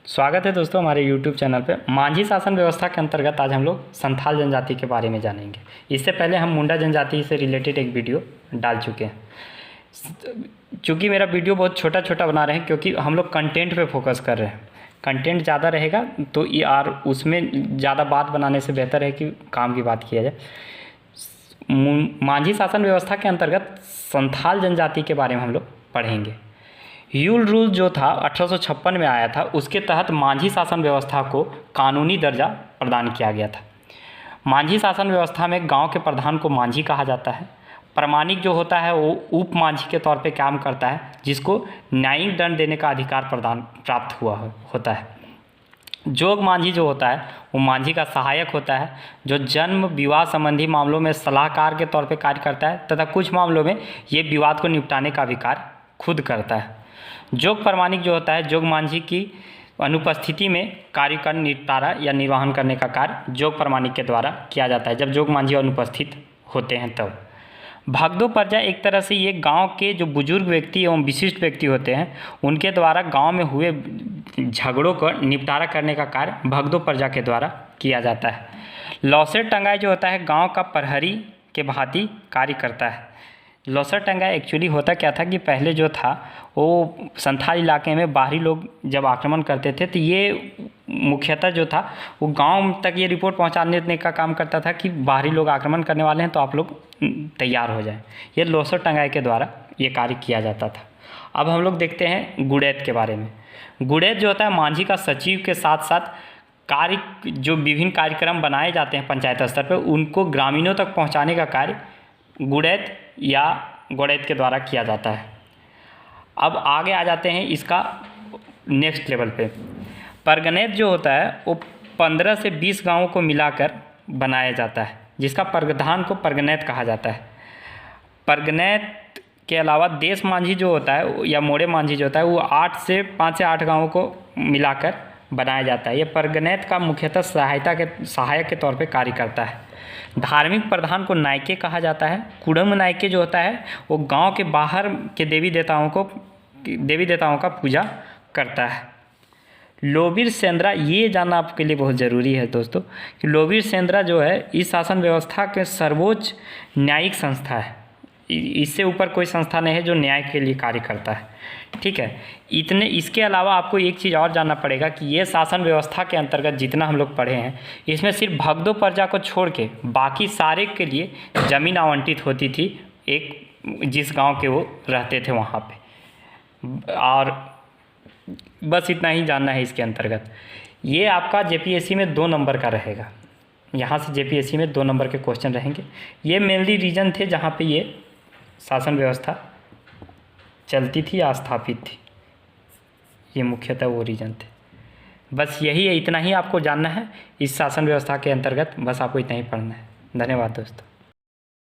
स्वागत है दोस्तों हमारे YouTube चैनल पे। मांझी शासन व्यवस्था के अंतर्गत आज हम लोग संथाल जनजाति के बारे में जानेंगे। इससे पहले हम मुंडा जनजाति से रिलेटेड एक वीडियो डाल चुके हैं। चूँकि मेरा वीडियो बहुत छोटा छोटा बना रहे हैं क्योंकि हम लोग कंटेंट पे फोकस कर रहे हैं। कंटेंट ज़्यादा रहेगा तो यार उसमें ज़्यादा बात बनाने से बेहतर है कि काम की बात किया जाए। मांझी शासन व्यवस्था के अंतर्गत संथाल जनजाति के बारे में हम लोग पढ़ेंगे। यूल रूल जो था 1856 में आया था, उसके तहत मांझी शासन व्यवस्था को कानूनी दर्जा प्रदान किया गया था। मांझी शासन व्यवस्था में गांव के प्रधान को मांझी कहा जाता है। प्रमाणिक जो होता है वो उप मांझी के तौर पे काम करता है, जिसको न्यायिक दंड देने का अधिकार प्राप्त हुआ होता है। जोग मांझी जो होता है वो मांझी का सहायक होता है, जो जन्म विवाह संबंधी मामलों में सलाहकार के तौर पे कार्य करता है तथा कुछ मामलों में ये विवाद को निपटाने का भी कार्य खुद करता है। जोग प्रमाणिक जो होता है, जोग मांझी की अनुपस्थिति में कार्य का निपटारा या निर्वहन करने का कार्य जोग प्रमाणिक के द्वारा किया जाता है, जब जोग मांझी अनुपस्थित होते हैं तब। भगदो प्रजा एक तरह से ये गांव के जो बुजुर्ग व्यक्ति एवं विशिष्ट व्यक्ति होते हैं उनके द्वारा गांव में हुए झगड़ों का निपटारा करने का कार्य भगदो प्रजा के द्वारा किया जाता है। लौसर टंगाई जो होता है गांव का प्रहरी के भांति कार्य करता है। लौसर टंगाई एक्चुअली होता क्या था कि पहले जो था वो संथाल इलाके में बाहरी लोग जब आक्रमण करते थे तो ये मुख्यतः जो था वो गांव तक ये रिपोर्ट पहुंचाने का काम करता था कि बाहरी लोग आक्रमण करने वाले हैं तो आप लोग तैयार हो जाएं। ये लौसर टंगाई के द्वारा ये कार्य किया जाता था। अब हम लोग देखते हैं गुड़ैत के बारे में। गुड़ैत जो होता है मांझी का सचिव के साथ साथ कार्य जो विभिन्न कार्यक्रम बनाए जाते हैं पंचायत स्तर पर उनको ग्रामीणों तक पहुँचाने का कार्य गुड़ैत या गोड़ैत के द्वारा किया जाता है। अब आगे आ जाते हैं इसका नेक्स्ट लेवल पे। परगनैत जो होता है वो 15 से 20 गांवों को मिलाकर बनाया जाता है, जिसका प्रधान को परगनैत कहा जाता है। परगनैत के अलावा देश मांझी जो होता है या मोड़े मांझी जो होता है वो 5 से 8 गांवों को मिलाकर बनाया जाता है। ये परगनैत का मुख्यतः सहायक के तौर पे कार्य करता है। धार्मिक प्रधान को नायके कहा जाता है। कुडम नायके जो होता है वो गांव के बाहर के देवी देवताओं का पूजा करता है। लोबीर सेंद्रा, ये जानना आपके लिए बहुत ज़रूरी है दोस्तों कि लोबीर सेंद्रा जो है इस शासन व्यवस्था के सर्वोच्च न्यायिक संस्था है। इससे ऊपर कोई संस्था नहीं है जो न्याय के लिए कार्य करता है। ठीक है, इसके अलावा आपको एक चीज़ और जानना पड़ेगा कि ये शासन व्यवस्था के अंतर्गत जितना हम लोग पढ़े हैं इसमें सिर्फ भगदो प्रजा को छोड़ के बाकी सारे के लिए ज़मीन आवंटित होती थी, एक जिस गांव के वो रहते थे वहाँ पे। और बस इतना ही जानना है इसके अंतर्गत। ये आपका जेपीएससी में 2 नंबर का रहेगा। यहाँ से जेपीएससी में 2 नंबर के क्वेश्चन रहेंगे। ये मेनली रीजन थे जहाँ पे ये शासन व्यवस्था चलती थी या स्थापित थी, ये मुख्यतः वो रीजन थे। बस यही है, इतना ही आपको जानना है इस शासन व्यवस्था के अंतर्गत। बस आपको इतना ही पढ़ना है। धन्यवाद दोस्तों।